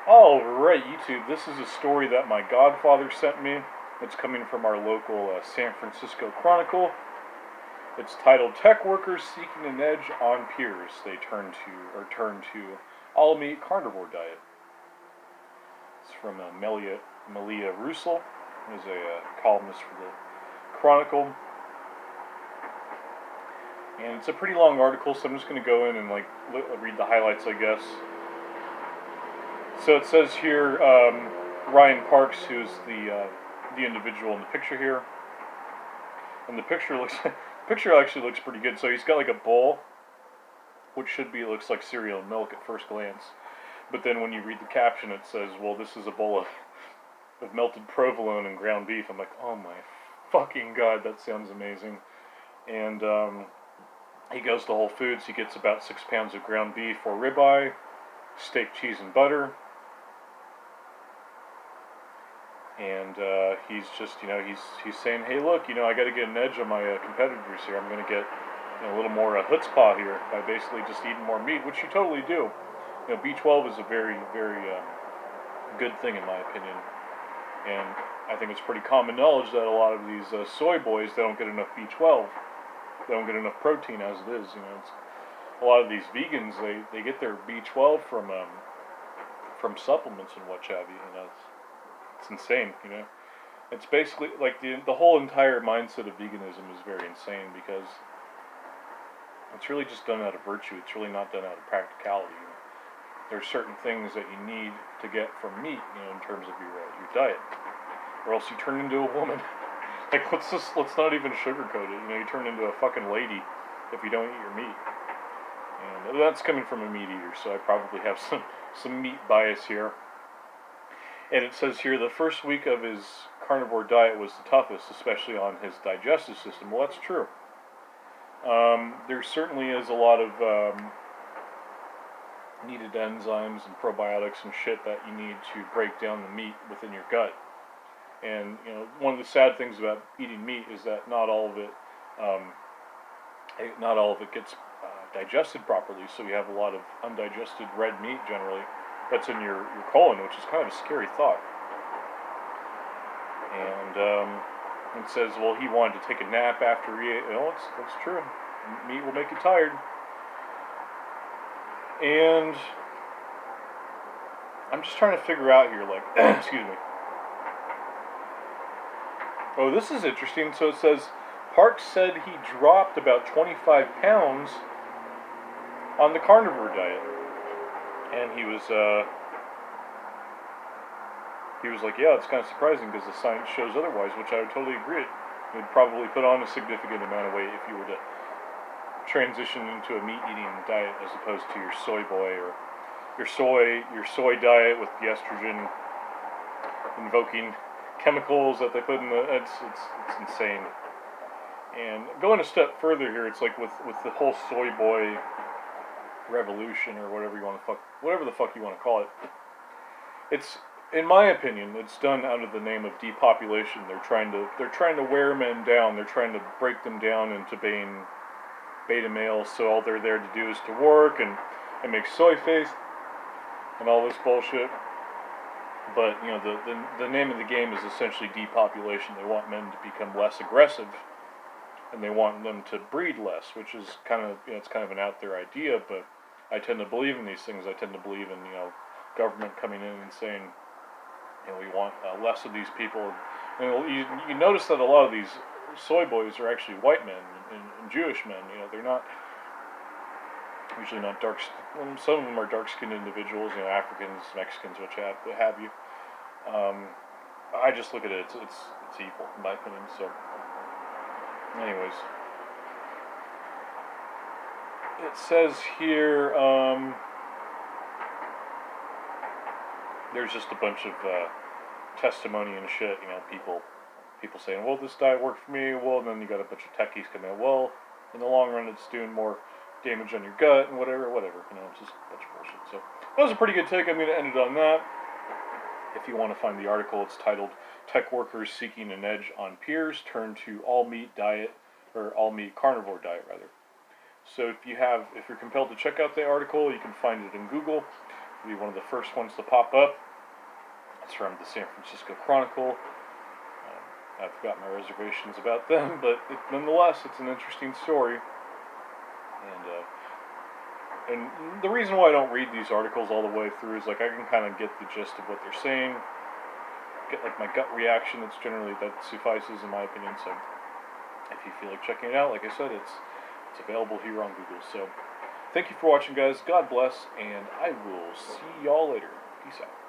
Alright, YouTube, this is a story that my godfather sent me. It's coming from our local San Francisco Chronicle. It's titled Tech Workers Seeking an Edge on Peers. They turn to all meat carnivore diet. It's from Melia Russell, who's a columnist for the Chronicle. And it's a pretty long article, so I'm just going to go in and read the highlights, I guess. So it says here, Ryan Parks, who's the individual in the picture here, and the picture actually looks pretty good. So he's got like a bowl, which looks like cereal milk at first glance, but then when you read the caption, it says, "Well, this is a bowl of melted provolone and ground beef." I'm like, oh my fucking god, that sounds amazing. And he goes to Whole Foods. He gets about 6 pounds of ground beef or ribeye, steak, cheese, and butter. And he's just, he's saying, hey, look, I got to get an edge on my competitors here. I'm going to get a little more chutzpah here by basically just eating more meat, which you totally do. B12 is a very, very good thing in my opinion. And I think it's pretty common knowledge that a lot of these soy boys, they don't get enough B12. They don't get enough protein as it is. A lot of these vegans, they get their B12 from supplements and what have you. It's insane, It's basically like the whole entire mindset of veganism is very insane because it's really just done out of virtue. It's really not done out of practicality. There's certain things that you need to get from meat, in terms of your diet, or else you turn into a woman. Like let's not even sugarcoat it. You turn into a fucking lady if you don't eat your meat. And that's coming from a meat eater, so I probably have some meat bias here. And it says here, the first week of his carnivore diet was the toughest, especially on his digestive system. Well, that's true. There certainly is a lot of needed enzymes and probiotics and shit that you need to break down the meat within your gut. And, one of the sad things about eating meat is that not all of it gets digested properly. So you have a lot of undigested red meat generally that's in your colon, which is kind of a scary thought. And it says, well, he wanted to take a nap after he ate. That's true. Meat will make you tired. And I'm just trying to figure out here, excuse me. Oh, this is interesting. So it says, Parks said he dropped about 25 pounds on the carnivore diet. And he was like, yeah, it's kind of surprising because the science shows otherwise, which I would totally agree. You'd probably put on a significant amount of weight if you were to transition into a meat-eating diet as opposed to your soy boy or your soy diet with the estrogen invoking chemicals that they put in the. It's insane. And going a step further here, it's like with the whole Soy Boy Revolution or whatever the fuck you want to call it. It's, in my opinion, it's done out of the name of depopulation. They're trying to wear men down. They're trying to break them down into being beta males. So all they're there to do is to work and make soy face and all this bullshit. But the name of the game is essentially depopulation. They want men to become less aggressive, and they want them to breed less, which is kind of it's kind of an out there idea. But I tend to believe in these things. I tend to believe in government coming in and saying, we want less of these people. And you notice that a lot of these soy boys are actually white men and Jewish men. They're not usually not dark. Some of them are dark-skinned individuals. Africans, Mexicans, which have you. I just look at it. It's evil in my opinion. So, anyways, it says here. There's just a bunch of testimony and shit. People saying, well, this diet worked for me. Well, and then you got a bunch of techies coming out. Well, in the long run, it's doing more damage on your gut and whatever. It's just a bunch of bullshit. So that was a pretty good take. I'm going to end it on that. If you want to find the article, it's titled "Tech Workers Seeking an Edge on Peers Turn to All Meat Diet," or All Meat Carnivore Diet, rather. So if you're compelled to check out the article, you can find it in Google. It'll be one of the first ones to pop up. It's from the San Francisco Chronicle. I've got my reservations about them, but nonetheless, it's an interesting story. And the reason why I don't read these articles all the way through is like I can kind of get the gist of what they're saying, get like my gut reaction. That suffices in my opinion. So if you feel like checking it out, like I said, it's available here on Google. So thank you for watching, guys. God bless, and I will see y'all later. Peace out.